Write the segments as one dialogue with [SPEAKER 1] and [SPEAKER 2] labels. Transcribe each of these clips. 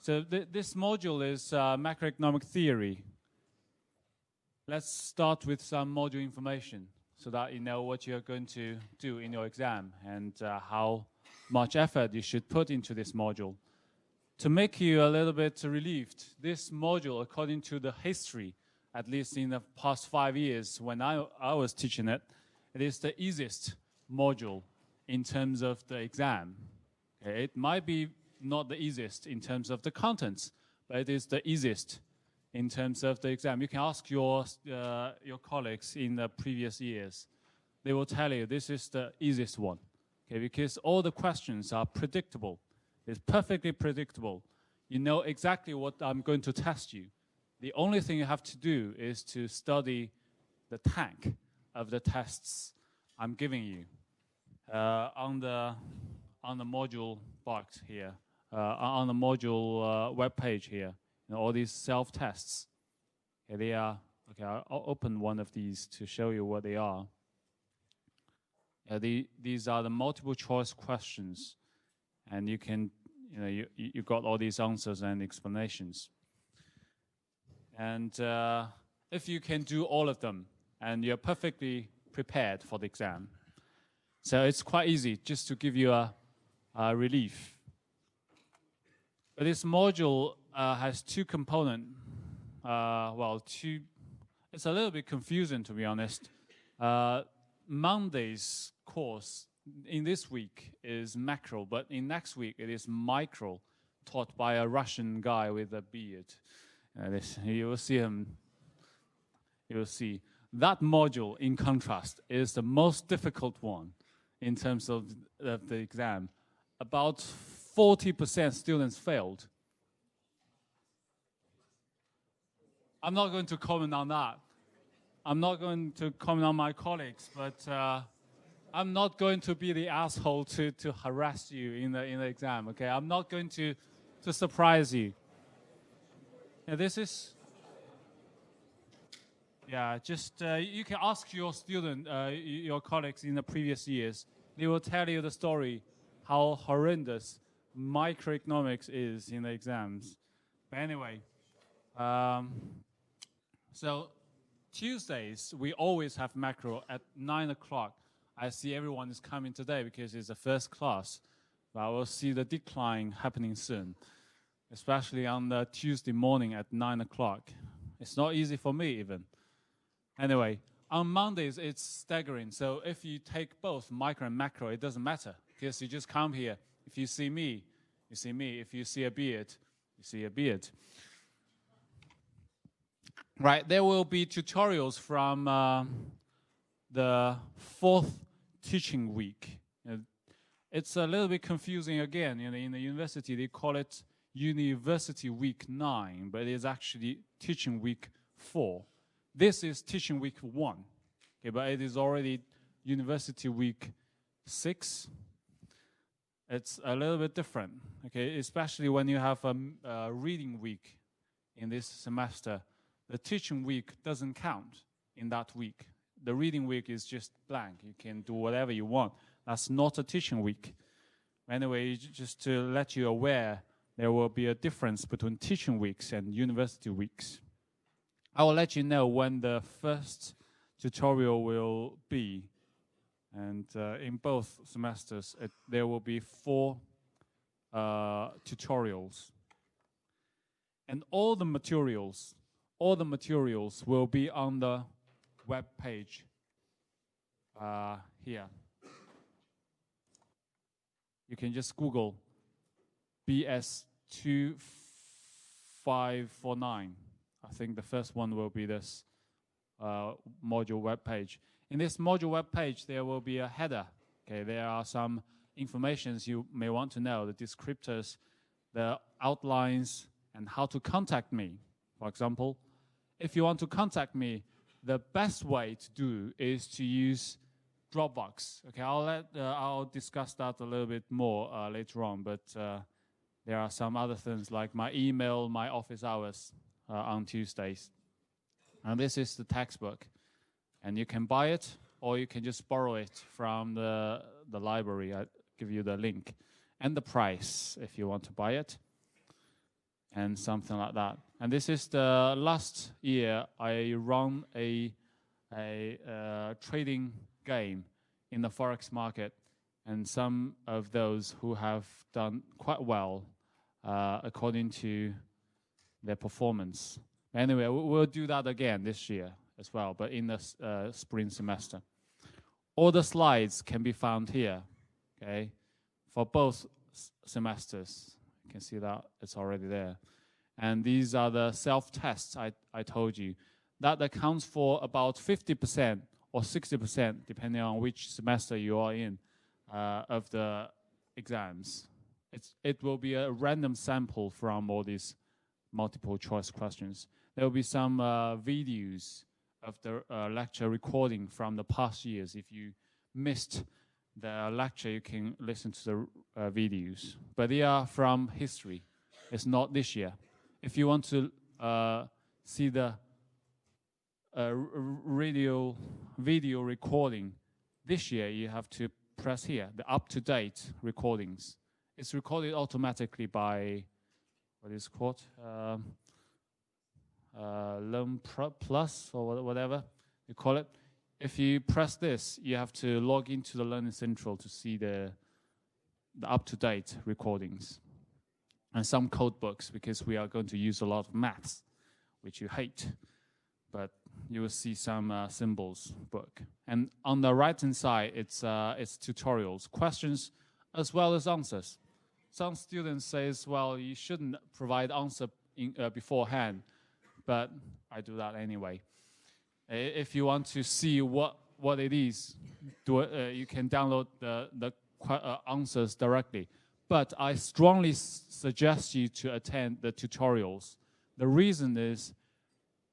[SPEAKER 1] So this module is macroeconomic theory. Let's start with some module information so that you know what you're going to do in your exam and how much effort you should put into this module. To make you a little bit relieved, this module, according to the history, at least in the past 5 years when I was teaching it, it is the easiest module in terms of the exam. Okay, it might be not the easiest in terms of the contents, but it is the easiest in terms of the exam. You can ask your colleagues in the previous years. They will tell you this is the easiest one, okay, because all the questions are predictable. It's perfectly predictable. You know exactly what I'm going to test you. The only thing you have to do is to study the tank of the tests I'm giving you on the module box here, on the module web page here. You know, all these self-tests. Okay, they are. Okay, I'll open one of these to show you what they are. These are the multiple choice questions, and you can, you got all these answers and explanations. And if you can do all of them, and you're perfectly prepared for the exam, so it's quite easy. Just to give you a relief. But this module has two components. It's a little bit confusing, to be honest. Monday's course in this week is macro, but in next week it is micro, taught by a Russian guy with a beard. You will see him. You will see. That module, in contrast, is the most difficult one in terms of the exam. About 40% students failed. I'm not going to comment on that. I'm not going to comment on my colleagues, but I'm not going to be the asshole to harass you in the exam. Okay, I'm not going to surprise you. Yeah, this is. Yeah, just you can ask your student, your colleagues in the previous years. They will tell you the story, how horrendous microeconomics is in the exams. But anyway, so Tuesdays we always have macro at 9 o'clock. I see everyone is coming today because it's the first class. But I will see the decline happening soon, especially on the Tuesday morning at 9 o'clock. It's not easy for me even. Anyway, on Mondays it's staggering. So if you take both micro and macro, it doesn't matter because you just come here. If you see me, you see me. If you see a beard, you see a beard. Right, there will be tutorials from the 4th teaching week. It's a little bit confusing again. In the university, they call it University Week 9, but it is actually Teaching Week 4. This is Teaching Week 1, okay, but it is already University Week 6. It's a little bit different, okay, especially when you have a reading week in this semester. The teaching week doesn't count in that week. The reading week is just blank. You can do whatever you want. That's not a teaching week. Anyway, just to let you aware, there will be a difference between teaching weeks and university weeks. I will let you know when the first tutorial will be. And in both semesters, there will be 4 tutorials. And all the materials will be on the web page here. You can just Google BS2549. I think the first one will be this module web page. In this module web page, there will be a header. Okay, there are some informations you may want to know, the descriptors, the outlines, and how to contact me. For example, if you want to contact me, the best way to do is to use Dropbox. Okay, I'll discuss that a little bit more later on, but there are some other things like my email, my office hours on Tuesdays. And this is the textbook. And you can buy it, or you can just borrow it from the library. I'll give you the link and the price if you want to buy it. and something like that. And this is the last year I run a trading game in the Forex market, and some of those who have done quite well according to their performance. Anyway, we'll do that again this year as well, but in the spring semester. All the slides can be found here, okay, for both semesters. You can see that it's already there. And these are the self-tests I told you. That accounts for about 50% or 60%, depending on which semester you are in, of the exams. It will be a random sample from all these multiple choice questions. There will be some videos of the lecture recording from the past years. If you missed the lecture, you can listen to the videos. But they are from history. It's not this year. If you want to see the video recording this year, you have to press here, the up-to-date recordings. It's recorded automatically by, what is it called? Learn Plus or whatever you call it. If you press this, you have to log into the Learning Central to see the up-to-date recordings. And some code books, because we are going to use a lot of maths, which you hate. But you will see some symbols book. And on the right-hand side, it's tutorials, questions, as well as answers. Some students say, well, you shouldn't provide answer beforehand, but I do that anyway. If you want to see what it is, you can download the answers directly. But I strongly suggest you to attend the tutorials. The reason is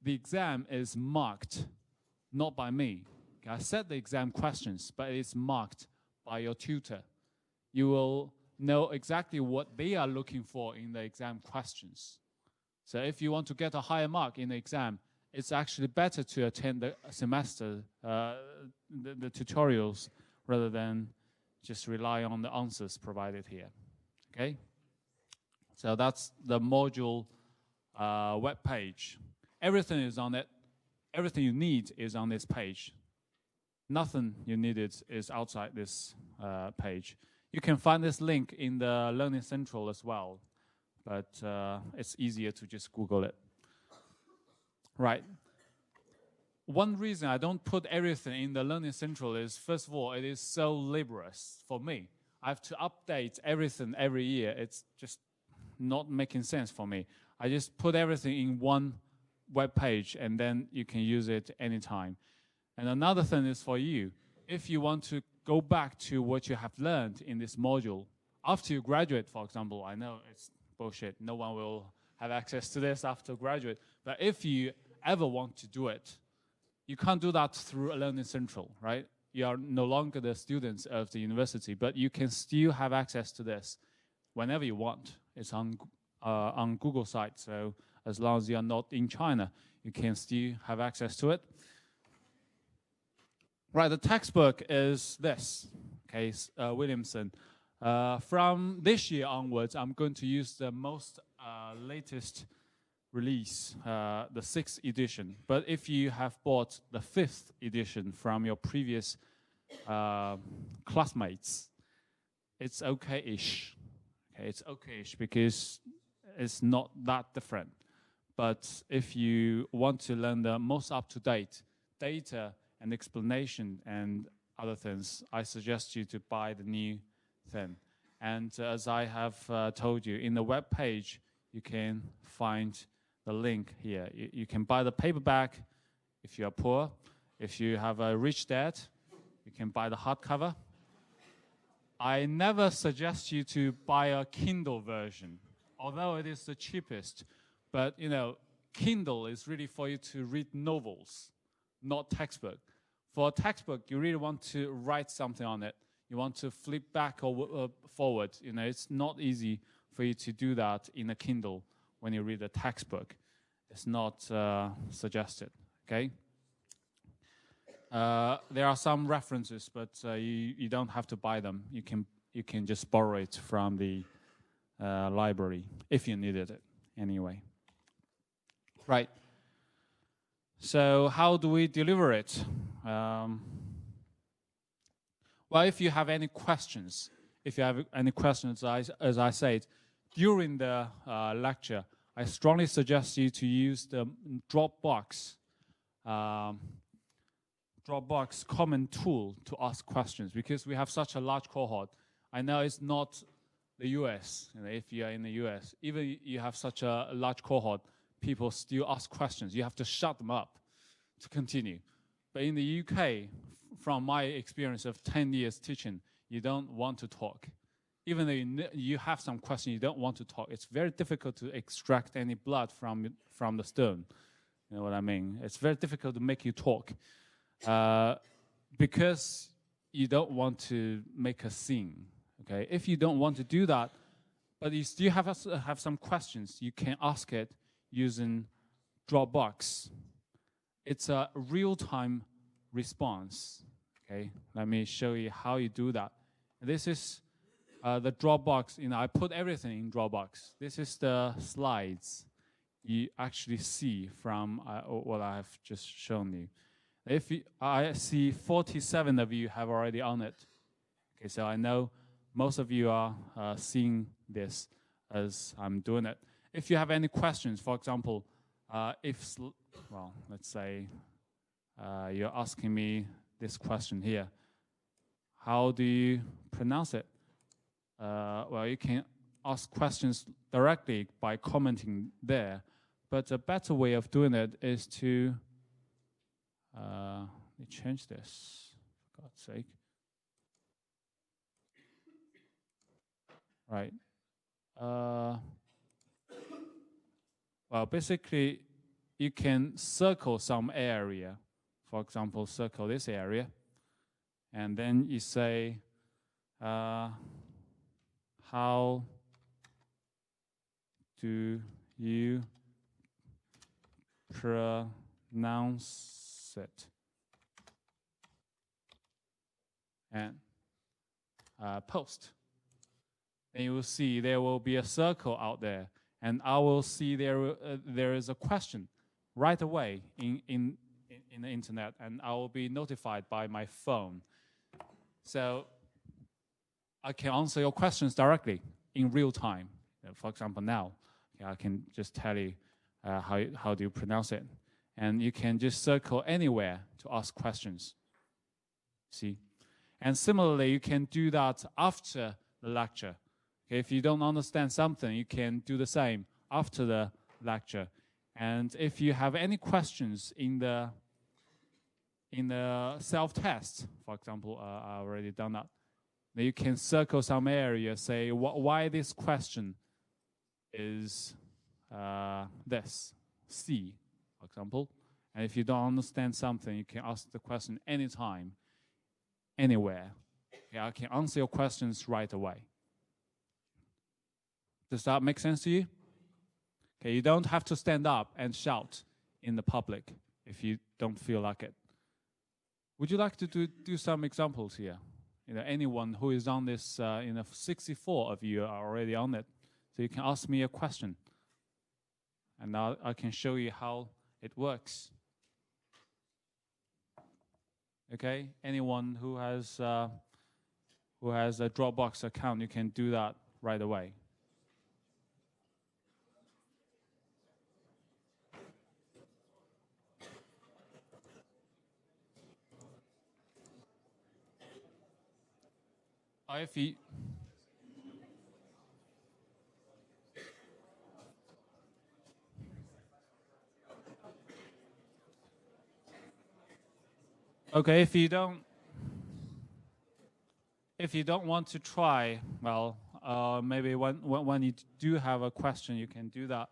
[SPEAKER 1] the exam is marked, not by me. I set the exam questions, but it's marked by your tutor. You will know exactly what they are looking for in the exam questions. So if you want to get a higher mark in the exam, it's actually better to attend the semester, the tutorials, rather than just rely on the answers provided here. Okay? So that's the module web page. Everything is on it. Everything you need is on this page. Nothing you needed is outside this page. You can find this link in the Learning Central as well, but it's easier to just Google it. Right. One reason I don't put everything in the Learning Central is, first of all, it is so laborious for me. I have to update everything every year. It's just not making sense for me. I just put everything in one web page, and then you can use it anytime. And another thing is for you, if you want to go back to what you have learned in this module, after you graduate, for example, I know it's bullshit, no one will have access to this after graduate, but if you ever want to do it, you can't do that through a Learning Central, right? You are no longer the students of the university, but you can still have access to this whenever you want. It's on Google site, so as long as you are not in China, you can still have access to it. Right, the textbook is this, okay, Williamson. From this year onwards, I'm going to use the most latest release, the 6th edition. But if you have bought the 5th edition from your previous classmates, it's okay-ish. Okay, it's okay-ish because it's not that different. But if you want to learn the most up-to-date data and explanation and other things, I suggest you to buy the new thing. And as I have told you, in the web page, you can find the link here. You can buy the paperback if you are poor. If you have a rich dad, you can buy the hardcover. I never suggest you to buy a Kindle version, although it is the cheapest. But, you know, Kindle is really for you to read novels, not textbook. For a textbook, you really want to write something on it. You want to flip back or forward. You know, it's not easy for you to do that in a Kindle when you read a textbook. It's not suggested, okay? There are some references, but you don't have to buy them. You can just borrow it from the library if you needed it. anyway. Right. So how do we deliver it? Well, if you have any questions, as I said, during the lecture, I strongly suggest you to use the Dropbox common tool to ask questions, because we have such a large cohort. I know it's not the US, if you are in the US, even you have such a large cohort, people still ask questions. You have to shut them up to continue. But in the UK, from my experience of 10 years teaching, you don't want to talk. Even though you have some questions, you don't want to talk. It's very difficult to extract any blood from the stone. You know what I mean? It's very difficult to make you talk because you don't want to make a scene. Okay, if you don't want to do that, but you still have some questions, you can ask it using Dropbox. It's a real-time response. Okay, let me show you how you do that. This is the Dropbox. I put everything in Dropbox. This is the slides you actually see from what I have just shown you. I see 47 of you have already on it. Okay, so I know most of you are seeing this as I'm doing it. If you have any questions, for example, let's say you're asking me this question here. How do you pronounce it? Well, you can ask questions directly by commenting there, but a better way of doing it is to let me change this, for God's sake. Right. Well, basically, you can circle some area. For example, circle this area. And then you say, how do you pronounce it? And post. And you will see there will be a circle out there, and I will see there is a question right away in the internet, and I will be notified by my phone. So I can answer your questions directly in real time. For example, now I can just tell you how do you pronounce it, and you can just circle anywhere to ask questions. See, and similarly, you can do that after the lecture. If you don't understand something, you can do the same after the lecture. And if you have any questions in the self-test, for example, I already done that. Then you can circle some area, say why this question is this, C, for example. And if you don't understand something, you can ask the question anytime, anywhere. Okay, I can answer your questions right away. Does that make sense to you? Okay, you don't have to stand up and shout in the public if you don't feel like it. Would you like to do some examples here? Anyone who is on this, 64 of you are already on it. So you can ask me a question. And now I can show you how it works. Okay, anyone who has a Dropbox account, you can do that right away. Okay, if you don't want to try, well, maybe when you do have a question, you can do that.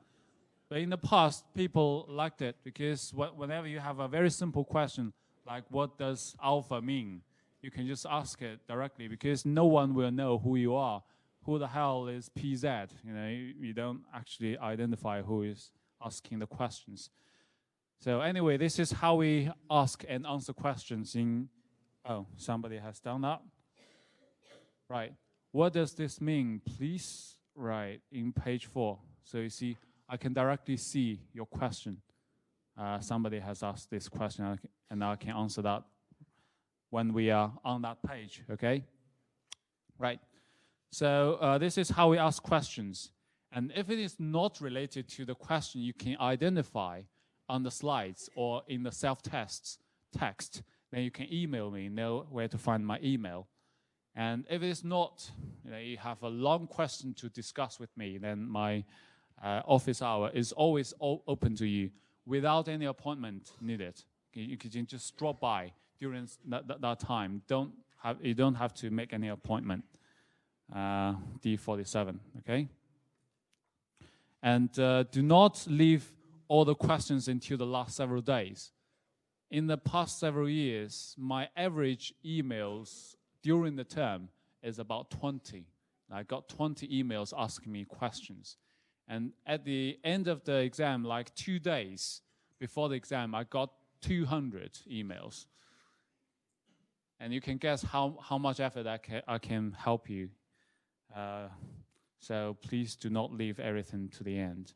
[SPEAKER 1] But in the past, people liked it because whenever you have a very simple question, like what does alpha mean, you can just ask it directly because no one will know who you are. Who the hell is PZ? You don't actually identify who is asking the questions. So anyway, this is how we ask and answer questions somebody has done that. Right. What does this mean? Please write in page 4. So you see, I can directly see your question. Somebody has asked this question, and I can answer that when we are on that page, okay? Right. So this is how we ask questions. And if it is not related to the question, you can identify on the slides or in the self-text text, then you can email me, know where to find my email. And if it is not, you have a long question to discuss with me, then my office hour is always open to you without any appointment needed. You can just drop by during that time. You don't have to make any appointment. D47, okay? And do not leave all the questions until the last several days. In the past several years, my average emails during the term is about 20. I got 20 emails asking me questions. And at the end of the exam, like 2 days before the exam, I got 200 emails. And you can guess how much effort I can help you. So please do not leave everything to the end.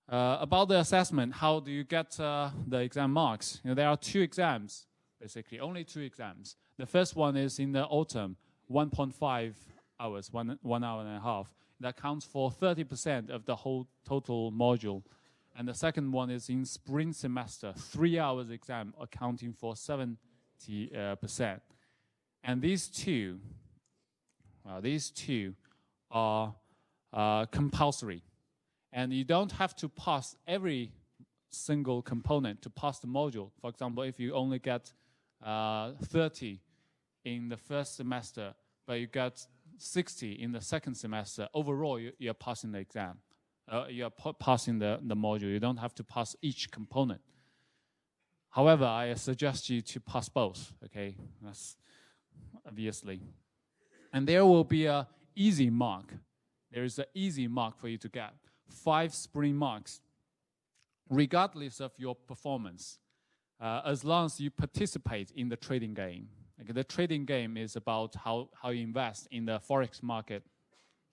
[SPEAKER 1] About the assessment, how do you get the exam marks? There are 2 exams, basically, only 2 exams. The first one is in the autumn, 1.5 hours, one hour and a half. That counts for 30% of the whole total module. And the second one is in spring semester, 3 hours exam, accounting for 70%. And these two are compulsory. And you don't have to pass every single component to pass the module. For example, if you only get 30 in the first semester, but you get 60 in the second semester, overall you're passing the exam. You're passing the module. You don't have to pass each component. However, I suggest you to pass both, okay? That's obviously. And there will be an easy mark. There is an easy mark for you to get. 5 spring marks, regardless of your performance, as long as you participate in the trading game. Okay, the trading game is about how you invest in the forex market,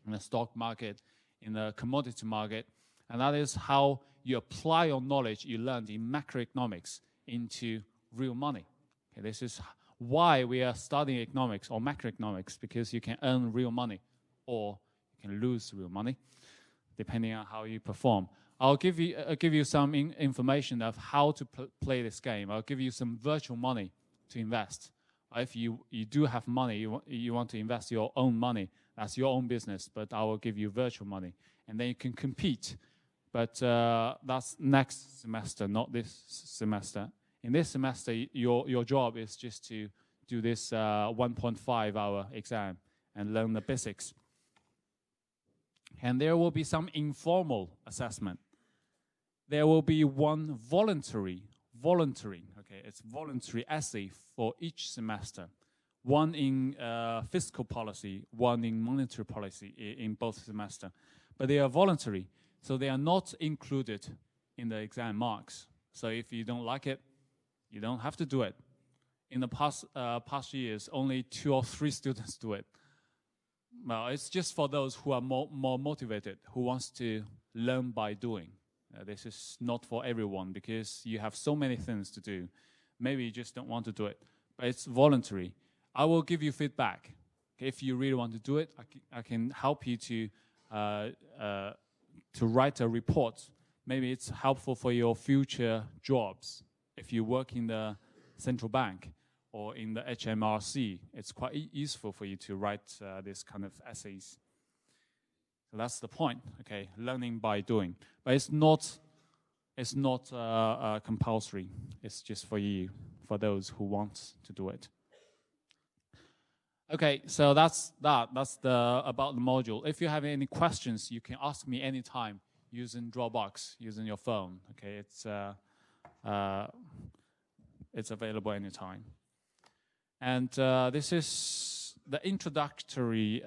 [SPEAKER 1] in the stock market, in the commodity market, and that is how you apply your knowledge you learned in macroeconomics into real money. Okay, this is why we are studying economics or macroeconomics, because you can earn real money or you can lose real money, depending on how you perform. I'll give you some information of how to play this game. I'll give you some virtual money to invest. If you do have money, you want to invest your own money, that's your own business, but I will give you virtual money. And then you can compete. But that's next semester, not this semester. In this semester, your job is just to do this 1.5 hour exam and learn the basics. And there will be some informal assessment. There will be one voluntary, okay, it's voluntary essay for each semester. One in fiscal policy, one in monetary policy in both semesters. But they are voluntary, so they are not included in the exam marks. So if you don't like it, you don't have to do it. In the past years, only 2 or 3 students do it. Well, it's just for those who are more motivated, who wants to learn by doing. This is not for everyone because you have so many things to do. Maybe you just don't want to do it, but it's voluntary. I will give you feedback. If you really want to do it, I can help you to write a report. Maybe it's helpful for your future jobs. If you work in the central bank or in the HMRC, it's quite useful for you to write this kind of essays. So that's the point, okay? Learning by doing, but it's not compulsory. It's just for you, for those who want to do it. Okay, so that's about the module. If you have any questions, you can ask me anytime using Dropbox, using your phone. Okay, it's available anytime. And this is the introductory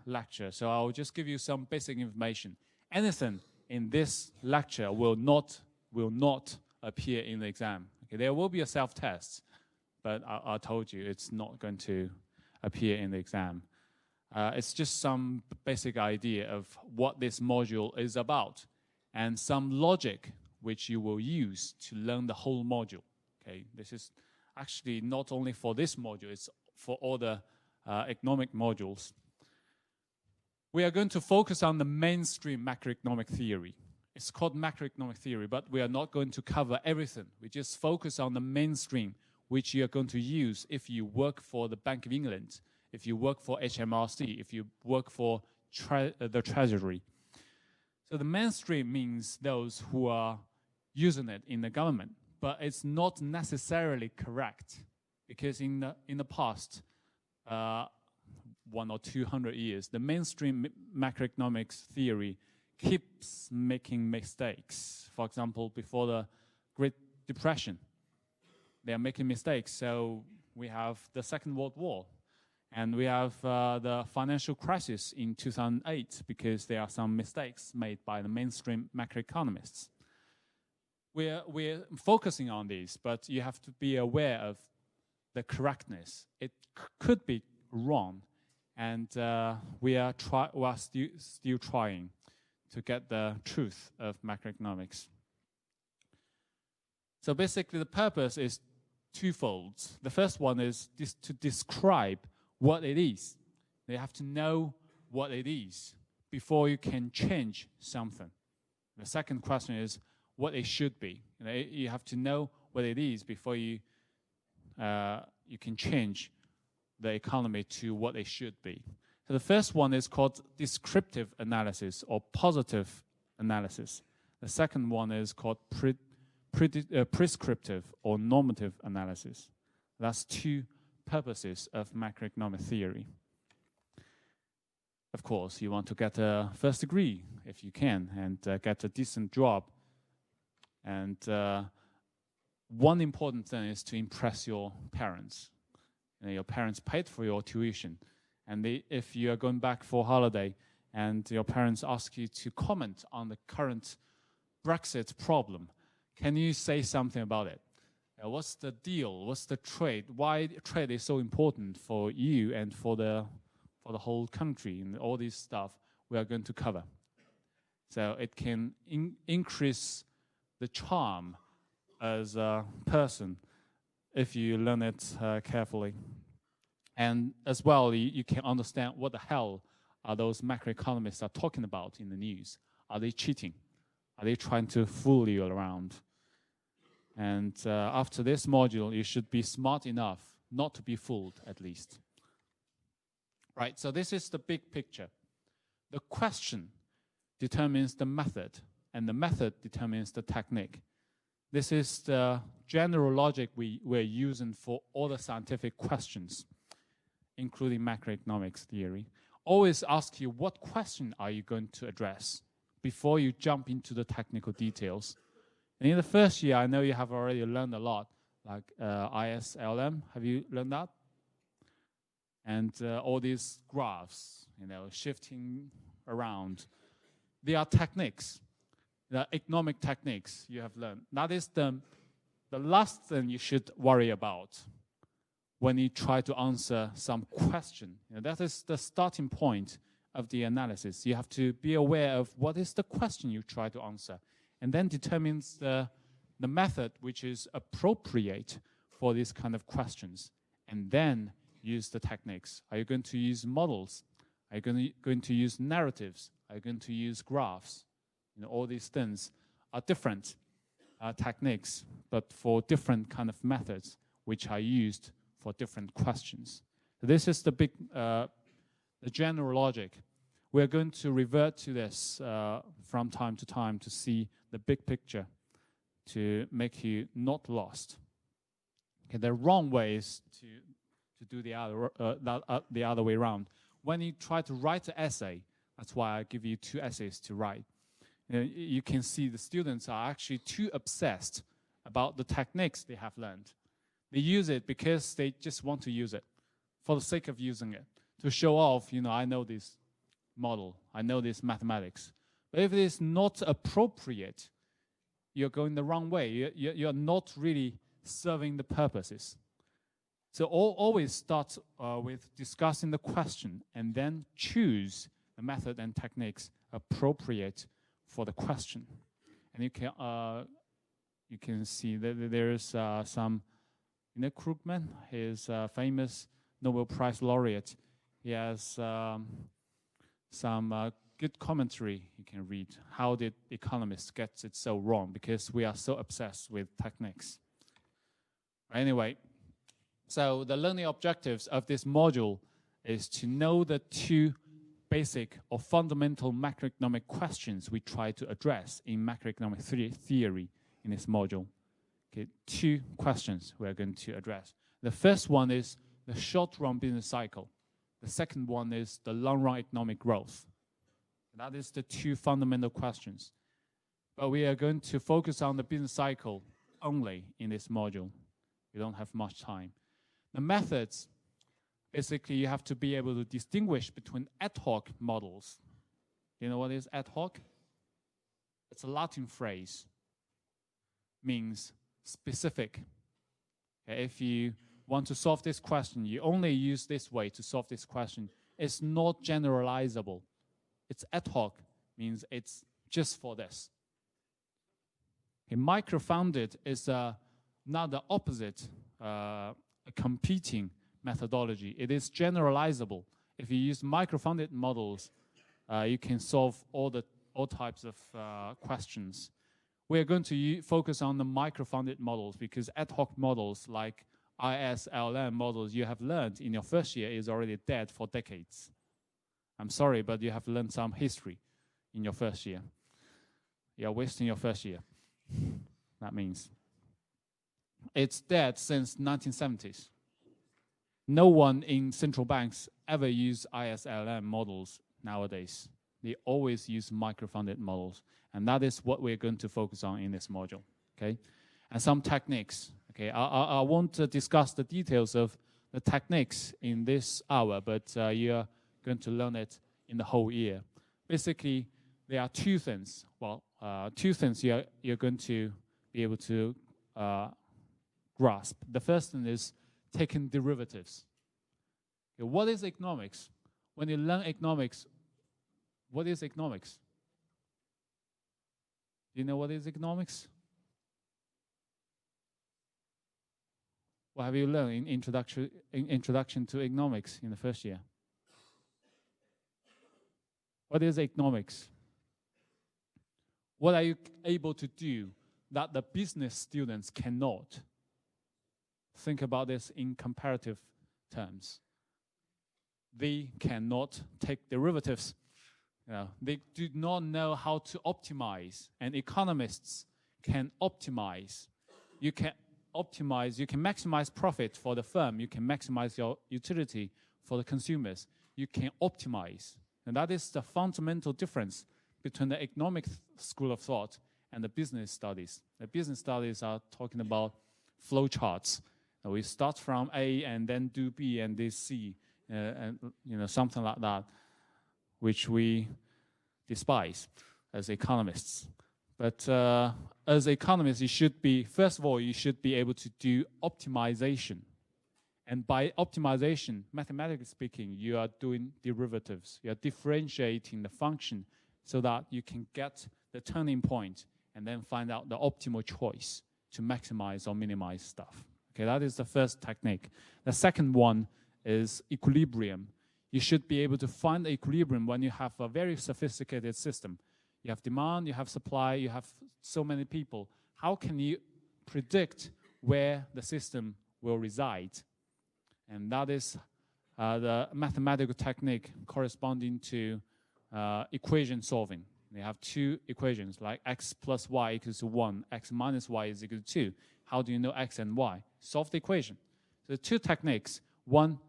[SPEAKER 1] lecture. So I'll just give you some basic information. Anything in this lecture will not appear in the exam. Okay, there will be a self-test, but I told you it's not going to appear in the exam. It's just some basic idea of what this module is about and some logic which you will use to learn the whole module. Okay, this is actually not only for this module, it's for all the economic modules. We are going to focus on the mainstream macroeconomic theory. It's called macroeconomic theory, but we are not going to cover everything. We just focus on the mainstream, which you are going to use if you work for the Bank of England, if you work for HMRC, if you work for the Treasury. So the mainstream means those who are using it in the government, but it's not necessarily correct, because in the past 100 or 200 years, the mainstream macroeconomics theory keeps making mistakes. For example, before the Great Depression, they are making mistakes. So we have the Second World War, and we have the financial crisis in 2008, because there are some mistakes made by the mainstream macroeconomists. We're focusing on these, but you have to be aware of the correctness. It could be wrong, and we are still trying to get the truth of macroeconomics. So basically, the purpose is twofold. The first one is to describe what it is. You have to know what it is before you can change something. The second question is what it should be. You have to know what it is before you can change the economy to what it should be. So the first one is called descriptive analysis or positive analysis. The second one is called prescriptive or normative analysis. That's two purposes of macroeconomic theory. Of course, you want to get a first degree if you can, and get a decent job. And one important thing is to impress your parents. Your parents paid for your tuition, and if you are going back for holiday and your parents ask you to comment on the current Brexit problem, can you say something about it? What's the deal? What's the trade? Why trade is so important for you and for the whole country, and all this stuff we are going to cover. So it can increase the charm as a person if you learn it carefully. And as well, you can understand what the hell are those macroeconomists are talking about in the news. Are they cheating? Are they trying to fool you around? And after this module, you should be smart enough not to be fooled, at least. Right, so this is the big picture. The question determines the method, and the method determines the technique. This is the general logic we're using for all the scientific questions, including macroeconomics theory. Always ask you, what question are you going to address before you jump into the technical details? And in the first year, I know you have already learned a lot, like ISLM. Have you learned that? And all these graphs, shifting around. They are techniques, the economic techniques you have learned. That is the last thing you should worry about when you try to answer some question. That is the starting point of the analysis. You have to be aware of what is the question you try to answer, and then determines the method which is appropriate for these kind of questions, and then use the techniques. Are you going to use models? Are you going to use narratives? Are you going to use graphs? All these things are different techniques, but for different kind of methods which are used for different questions. So this is the general logic. We're going to revert to this from time to time to see the big picture, to make you not lost. Okay, there are wrong ways to do the other way around. When you try to write an essay, that's why I give you 2 essays to write. You can see the students are actually too obsessed about the techniques they have learned. They use it because they just want to use it, for the sake of using it, to show off, I know this model, I know this mathematics. But if it is not appropriate, you're going the wrong way. You're not really serving the purposes. So always start with discussing the question and then choose the method and techniques appropriate for the question. And you can see that there's some Krugman, his famous Nobel Prize laureate. He has some good commentary you can read. How did economists get it so wrong? Because we are so obsessed with techniques. Anyway, so the learning objectives of this module is to know the two basic or fundamental macroeconomic questions we try to address in macroeconomic theory in this module. Okay, two questions we are going to address. The first one is the short-run business cycle. The second one is the long-run economic growth. That is the two fundamental questions. But we are going to focus on the business cycle only in this module. We don't have much time. The methods, basically you have to be able to distinguish between ad hoc models. You know what is ad hoc? It's a Latin phrase. Means specific. Okay, if you want to solve this question, you only use this way to solve this question. It's not generalizable. It's ad hoc, means it's just for this. Okay, micro-founded is not the opposite, a competing methodology. It is generalizable. If you use micro-founded models, you can solve all types of questions. We are going to focus on the micro-founded models because ad hoc models like ISLM models you have learned in your first year is already dead for decades. I'm sorry, but you have learned some history in your first year. You're wasting your first year. That means it's dead since 1970s. No one in central banks ever use ISLM models nowadays. They always use micro-founded models. And that is what we're going to focus on in this module, okay? And some techniques, okay? I won't discuss the details of the techniques in this hour, but you're going to learn it in the whole year. Basically, there are two things. Well, two things you're going to be able to grasp. The first thing is taking derivatives. Okay, what is economics? When you learn economics, what is economics? Do you know what is economics? What have you learned in introduction to economics in the first year? What is economics? What are you able to do that the business students cannot? Think about this in comparative terms. They cannot take derivatives. They do not know how to optimize, and economists can optimize. You can optimize, you can maximize profit for the firm, you can maximize your utility for the consumers. You can optimize. And that is the fundamental difference between the economic school of thought and the business studies. The business studies are talking about flow charts. We start from A and then do B and then C, and something like that, which we despise as economists. But as economists, you should be, first of all, you should be able to do optimization. And by optimization, mathematically speaking, you are doing derivatives. You are differentiating the function so that you can get the turning point and then find out the optimal choice to maximize or minimize stuff. Okay, that is the first technique. The second one is equilibrium. You should be able to find the equilibrium when you have a very sophisticated system. You have demand, you have supply, you have so many people. How can you predict where the system will reside? And that is the mathematical technique corresponding to equation solving. You have two equations, like x plus y equals to 1, x minus y is equal to 2. How do you know x and y? Solve the equation. So two techniques. One,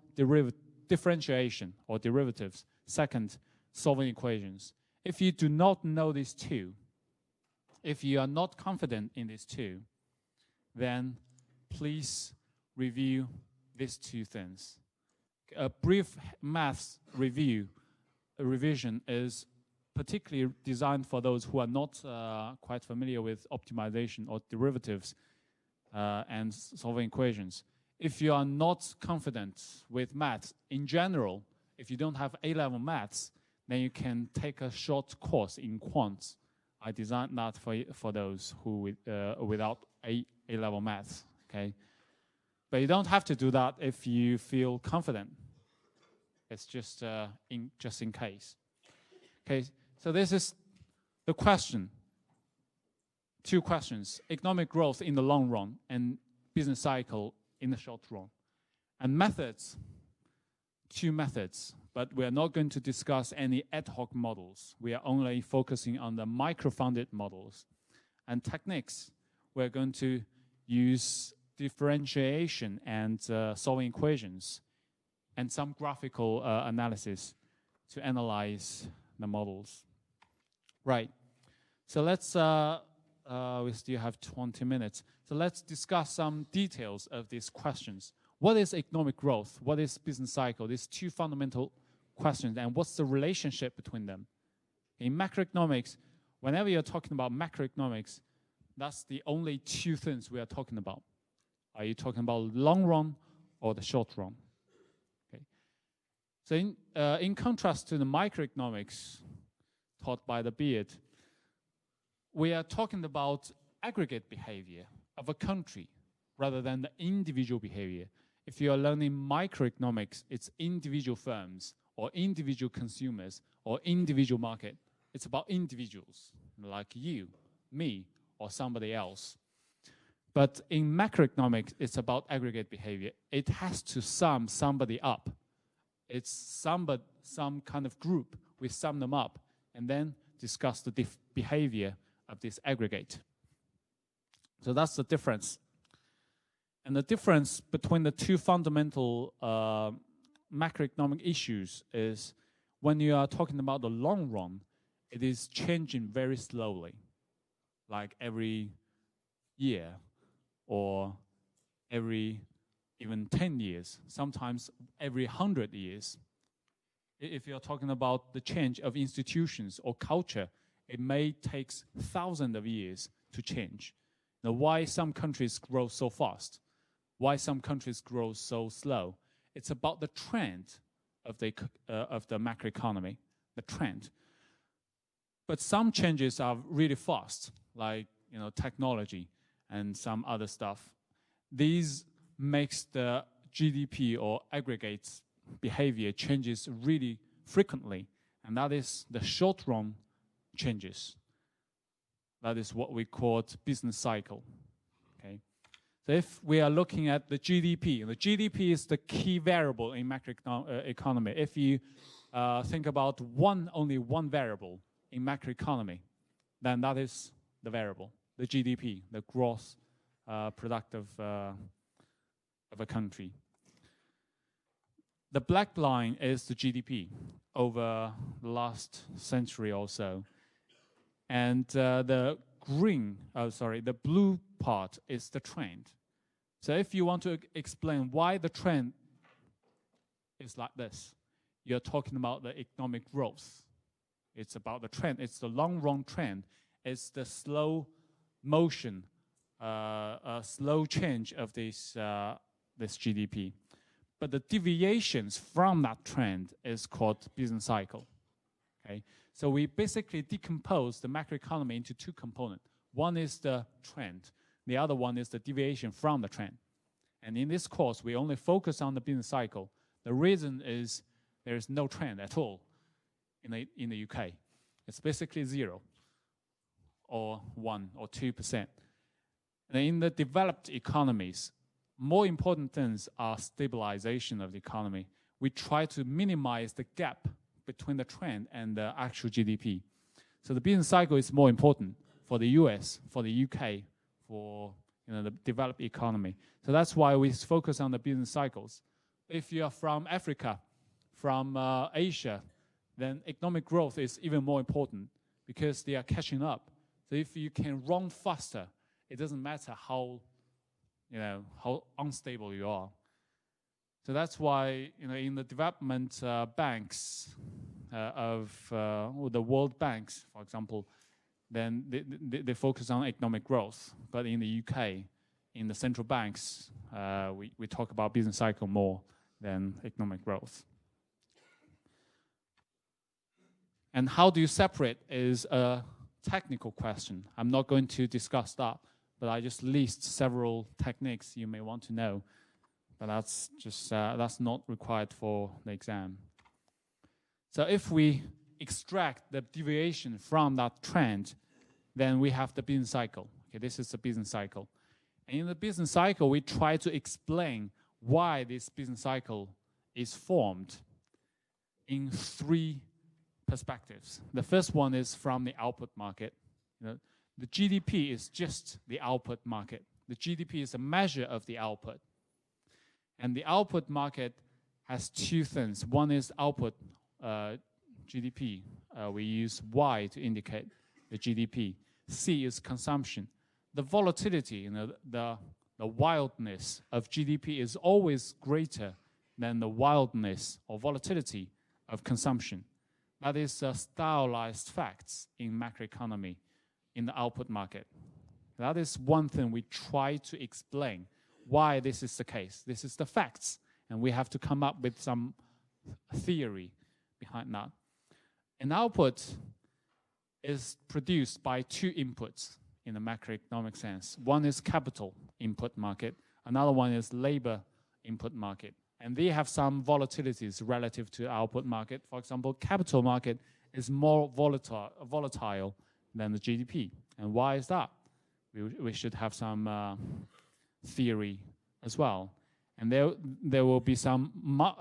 [SPEAKER 1] differentiation or derivatives. Second, solving equations. If you do not know these two, if you are not confident in these two, then please review these two things. A brief maths revision is particularly designed for those who are not quite familiar with optimization or derivatives and solving equations. if you are not confident with maths in general, if you don't have A-level maths, then you can take a short course in quants. I designed that for those who without A-level maths, okay? But you don't have to do that if you feel confident. It's just in case. Okay, so this is the question. Two questions: economic growth in the long run and business cycle in the short run. And methods, two methods, but we are not going to discuss any ad hoc models. We are only focusing on the micro-funded models. And techniques, we're going to use differentiation and solving equations and some graphical analysis to analyze the models. Right, so let's, we still have 20 minutes. So let's discuss some details of these questions. What is economic growth? What is business cycle? These two fundamental questions, and what's the relationship between them? In macroeconomics, whenever you're talking about macroeconomics, that's the only two things we are talking about. Are you talking about long run or the short run? Okay. So in contrast to the microeconomics taught by the Beard, we are talking about aggregate behavior of a country rather than the individual behavior. If you are learning microeconomics, it's individual firms or individual consumers or individual market. It's about individuals like you, me, or somebody else. But in macroeconomics, it's about aggregate behavior. It has to sum somebody up. It's some kind of group. We sum them up and then discuss the behavior of this aggregate. So that's the difference. And the difference between the two fundamental macroeconomic issues is when you are talking about the long run, it is changing very slowly, like every year or every even 10 years, sometimes every 100 years. If you're talking about the change of institutions or culture, it may take thousands of years to change. Now, why some countries grow so fast? Why some countries grow so slow? It's about the trend of the macroeconomy, the trend. But some changes are really fast, like technology and some other stuff. These makes the GDP or aggregates behavior changes really frequently, and that is the short run changes. That is what we call business cycle. Okay. So if we are looking at the GDP is the key variable in macroeconomy. If you think about only one variable in macroeconomy, then that is the variable, the GDP, the gross product of a country. The black line is the GDP over the last century or so. And the blue part is the trend. So if you want to explain why the trend is like this, you're talking about the economic growth. It's about the trend. It's the long run trend. It's the slow motion, slow change of this GDP. But the deviations from that trend is called business cycle. Okay? So we basically decompose the macroeconomy into two components. One is the trend. The other one is the deviation from the trend. And in this course, we only focus on the business cycle. The reason is there is no trend at all in the UK. It's basically 0 or 1 or 2%. And in the developed economies, more important things are stabilization of the economy. We try to minimize the gap between the trend and the actual GDP. So the business cycle is more important for the US, for the UK, for the developed economy. So that's why we focus on the business cycles. If you are from Africa, from Asia, then economic growth is even more important because they are catching up. So if you can run faster, it doesn't matter how unstable you are. So that's why in the development banks of the world banks, for example, then they focus on economic growth. But in the UK, in the central banks, we talk about business cycle more than economic growth. And how do you separate is a technical question. I'm not going to discuss that, but I just list several techniques you may want to know. But that's just that's not required for the exam. So if we extract the deviation from that trend, then we have the business cycle. Okay, this is the business cycle. And in the business cycle, we try to explain why this business cycle is formed in three perspectives. The first one is from the output market. The GDP is just the output market. The GDP is a measure of the output. And the output market has two things. One is output GDP. We use Y to indicate the GDP. C is consumption. The volatility, the wildness of GDP is always greater than the wildness or volatility of consumption. That is stylized facts in macroeconomy, in the output market. That is one thing we try to explain why this is the case. This is the facts, and we have to come up with some theory behind that. An output is produced by two inputs in the macroeconomic sense. One is capital input market, another one is labor input market. And they have some volatilities relative to output market. For example, capital market is more volatile than the GDP. And why is that? We should have some theory as well. And there will be some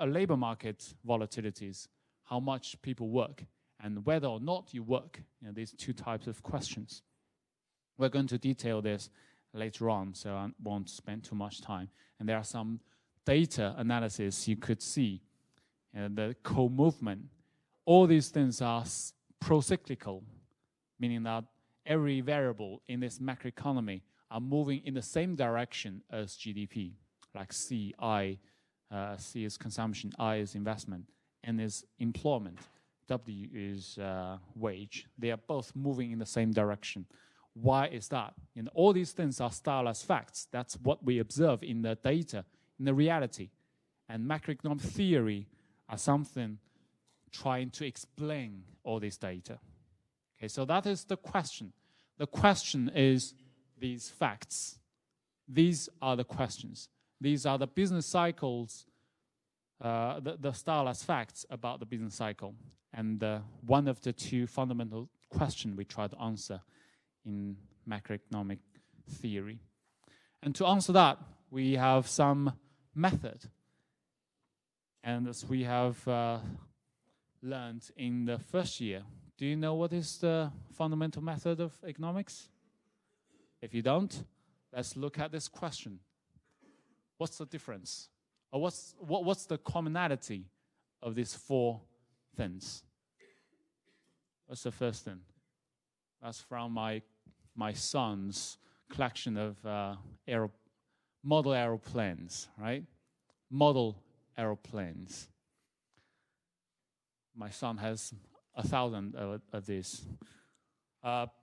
[SPEAKER 1] labor market volatilities, how much people work, and whether or not you work. These two types of questions. We're going to detail this later on, so I won't spend too much time. And there are some data analysis you could see, the co-movement. All these things are pro-cyclical, meaning that every variable in this macroeconomy are moving in the same direction as GDP, like C is consumption, I is investment, N is employment, W is wage. They are both moving in the same direction. Why is that? All these things are stylized facts. That's what we observe in the data, in the reality. And macroeconomic theory are something trying to explain all this data. Okay, so that is the question. The question is these facts. These are the questions. These are the business cycles, the stylized facts about the business cycle. And one of the two fundamental questions we try to answer in macroeconomic theory. And to answer that, we have some method. And as we have learned in the first year, do you know what is the fundamental method of economics? If you don't, let's look at this question. What's the difference? Or what's the commonality of these four things? What's the first thing? That's from my son's collection of model aeroplanes, right? Model aeroplanes. My son has 1,000 of these.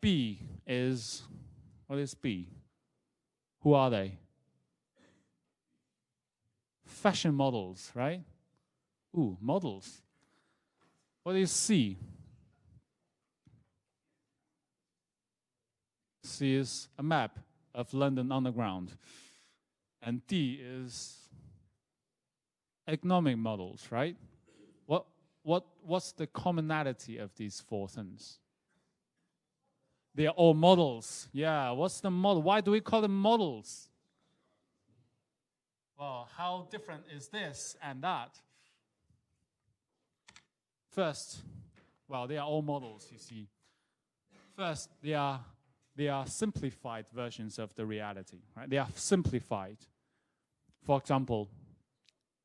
[SPEAKER 1] B is, what is B? Who are they? Fashion models, right? Ooh, models. What is C? C is a map of London Underground. And D is economic models, right? What's the commonality of these four things? They are all models. Yeah, what's the model? Why do we call them models? Well, how different is this and that? First, well, they are all models, you see. First, they are simplified versions of the reality, right? They are simplified. For example,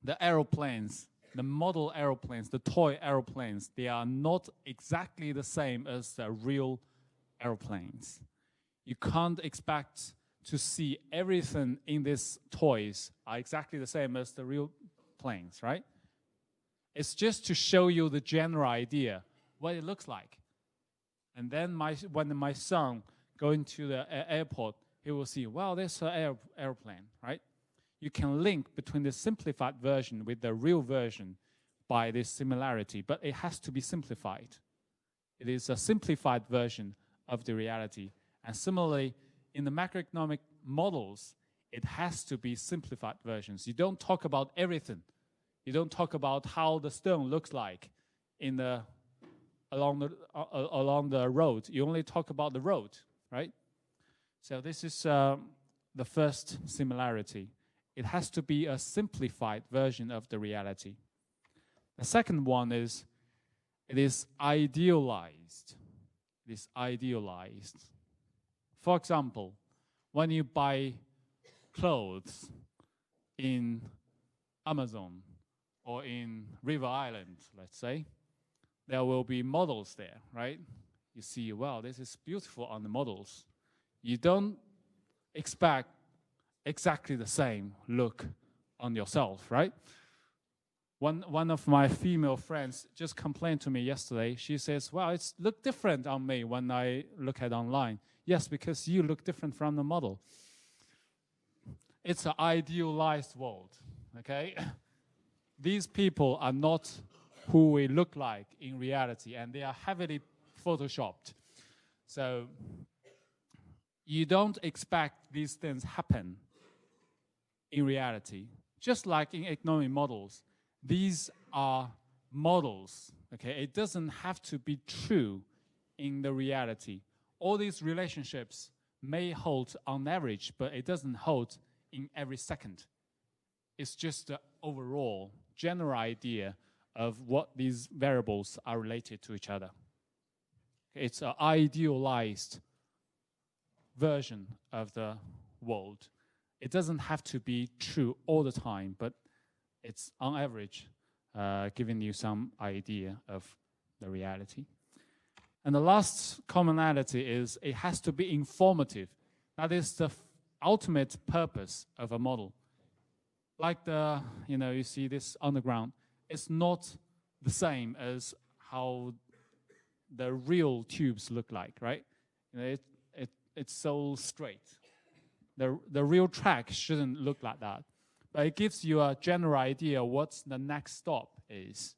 [SPEAKER 1] the aeroplanes, the model aeroplanes, the toy aeroplanes, they are not exactly the same as the real aeroplanes. You can't expect to see everything in these toys are exactly the same as the real planes, right? It's just to show you the general idea, what it looks like. And then when my son going to the airport, he will see, well, there's an airplane, right? You can link between the simplified version with the real version by this similarity, but it has to be simplified. It is a simplified version of the reality. And similarly, in the macroeconomic models, it has to be simplified versions. You don't talk about everything. You don't talk about how the stone looks like along the road. You only talk about the road, right? So this is the first similarity. It has to be a simplified version of the reality. The second one is it is idealized. It is idealized. For example, when you buy clothes in Amazon or in River Island, let's say, there will be models there, right? You see, wow, this is beautiful on the models. You don't expect exactly the same look on yourself, right? One of my female friends just complained to me yesterday. She says, well, it's look different on me when I look at online. Yes, because you look different from the model. It's an idealized world, okay? These people are not who we look like in reality, and they are heavily photoshopped. So you don't expect these things happen in reality. Just like in economic models, these are models, okay? It doesn't have to be true in the reality. All these relationships may hold on average, but it doesn't hold in every second. It's just the overall general idea of what these variables are related to each other. It's an idealized version of the world. It doesn't have to be true all the time, but it's on average giving you some idea of the reality. And the last commonality is it has to be informative. That is the ultimate purpose of a model. Like you see this on the ground, it's not the same as how the real tubes look like, right? It's so straight. The real track shouldn't look like that. But it gives you a general idea what the next stop is.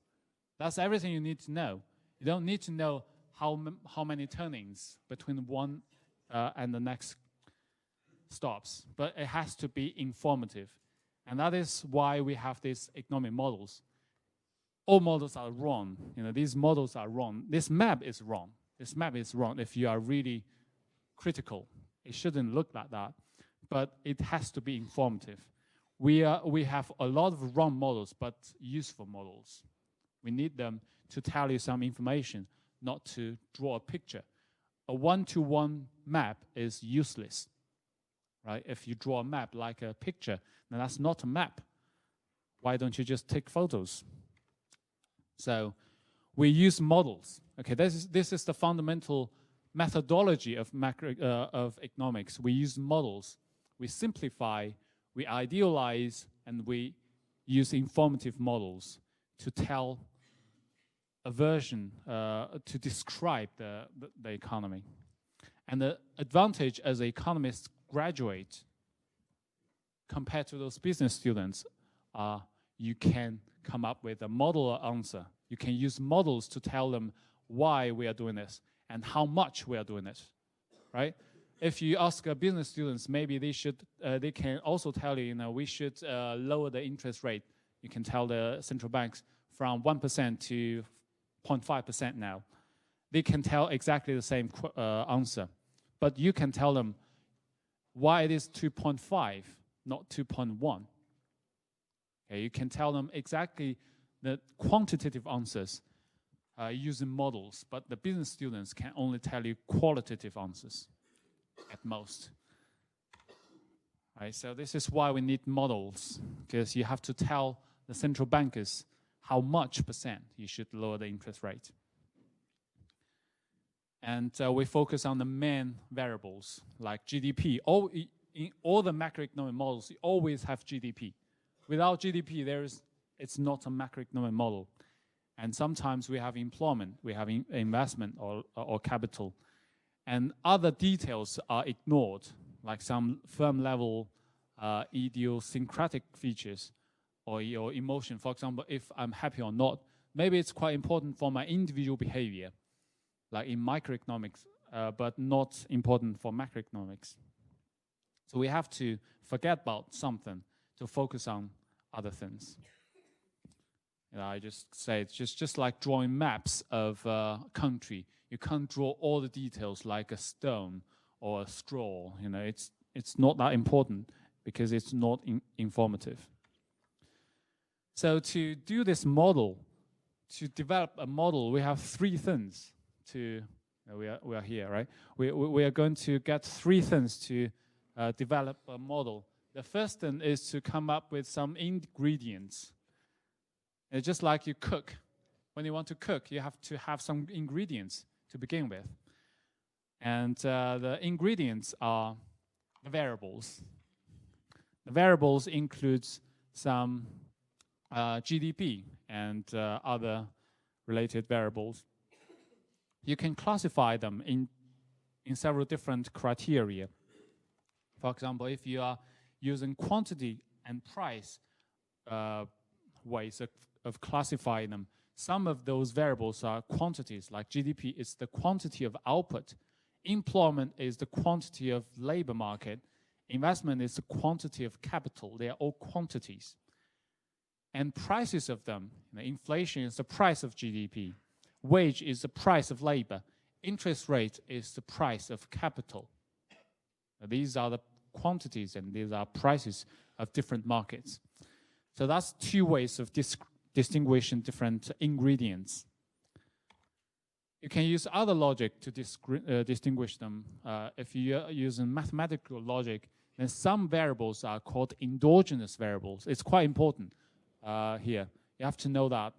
[SPEAKER 1] That's everything you need to know. You don't need to know how many turnings between one and the next stops, but it has to be informative. And that is why we have these economic models. All models are wrong. These models are wrong. This map is wrong. This map is wrong if you are really critical. It shouldn't look like that, but it has to be informative. We have a lot of wrong models, but useful models. We need them to tell you some information, not to draw a picture. A one-to-one map is useless, right? If you draw a map like a picture, then that's not a map. Why don't you just take photos? So we use models. Okay, this is the fundamental methodology of economics. We use models. We simplify, we idealize, and we use informative models to tell a version, to describe the economy. And the advantage as an economist graduate compared to those business students are you can come up with a model answer. You can use models to tell them why we are doing this and how much we are doing it, right? If you ask business students, maybe they can also tell you, we should lower the interest rate. You can tell the central banks from 1% to 0.5% now. They can tell exactly the same answer, but you can tell them why it is 2.5, not 2.1. Okay, you can tell them exactly the quantitative answers using models, but the business students can only tell you qualitative answers at most. Right, so this is why we need models, because you have to tell the central bankers how much percent you should lower the interest rate. And we focus on the main variables like GDP. In all the macroeconomic models, you always have GDP. Without GDP, it's not a macroeconomic model. And sometimes we have employment, we have investment or capital. And other details are ignored. like some firm level idiosyncratic features or your emotion. For example, if I'm happy or not, maybe it's quite important for my individual behavior, like in microeconomics, but not important for macroeconomics. So we have to forget about something to focus on other things. I just say it's just like drawing maps of a country. You can't draw all the details like a stone or a straw. It's not that important because it's not informative. So to do this model, to develop a model, we have three things to. We are here, right? We are going to get three things to develop a model. The first thing is to come up with some ingredients. It's just like you cook. When you want to cook, you have to have some ingredients to begin with. And the ingredients are the variables. The variables includes some GDP and other related variables. You can classify them in several different criteria. For example, if you are using quantity and price ways of classifying them, some of those variables are quantities, like GDP is the quantity of output, employment is the quantity of labor market, investment is the quantity of capital. They are all quantities. And prices of them, inflation is the price of GDP, wage is the price of labor, interest rate is the price of capital. These are the quantities and these are prices of different markets. So that's two ways of distinguishing different ingredients. You can use other logic to distinguish them. If you're using mathematical logic, then some variables are called endogenous variables. It's quite important here. You have to know that.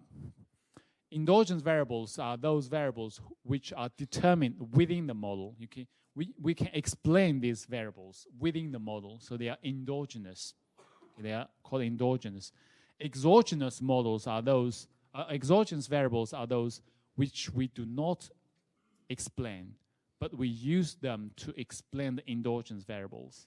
[SPEAKER 1] Endogenous variables are those variables which are determined within the model. We can explain these variables within the model, so they are endogenous. They are called endogenous. Exogenous models are those, exogenous variables are those which we do not explain, but we use them to explain the endogenous variables.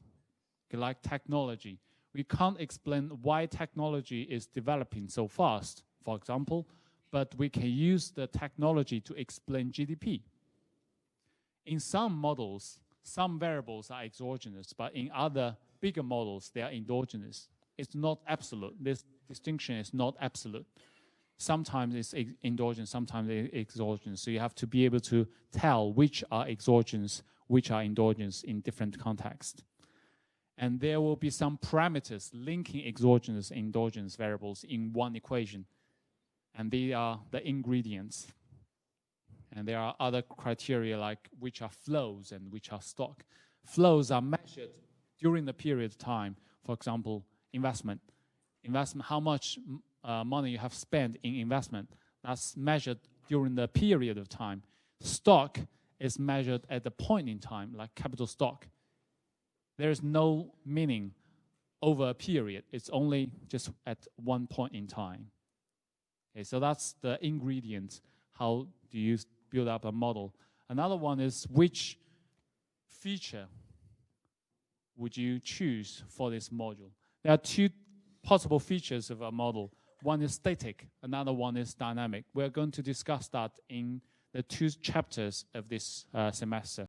[SPEAKER 1] Okay, like technology. We can't explain why technology is developing so fast, for example, but we can use the technology to explain GDP. In some models, some variables are exogenous, but in other bigger models, they are endogenous. It's not absolute. This distinction is not absolute. Sometimes it's endogenous, sometimes it's exogenous. So you have to be able to tell which are exogenous, which are endogenous in different contexts. And there will be some parameters linking exogenous and endogenous variables in one equation. And they are the ingredients. And there are other criteria like which are flows and which are stock. Flows are measured during the period of time. For example, investment, how much money you have spent in investment, that's measured during the period of time. Stock is measured at the point in time, like capital stock. There is no meaning over a period. It's only just at one point in time. Okay, so that's the ingredients. How do you build up a model? Another one is which feature would you choose for this module? There are two possible features of a model. One is static, another one is dynamic. We're going to discuss that in the two chapters of this semester.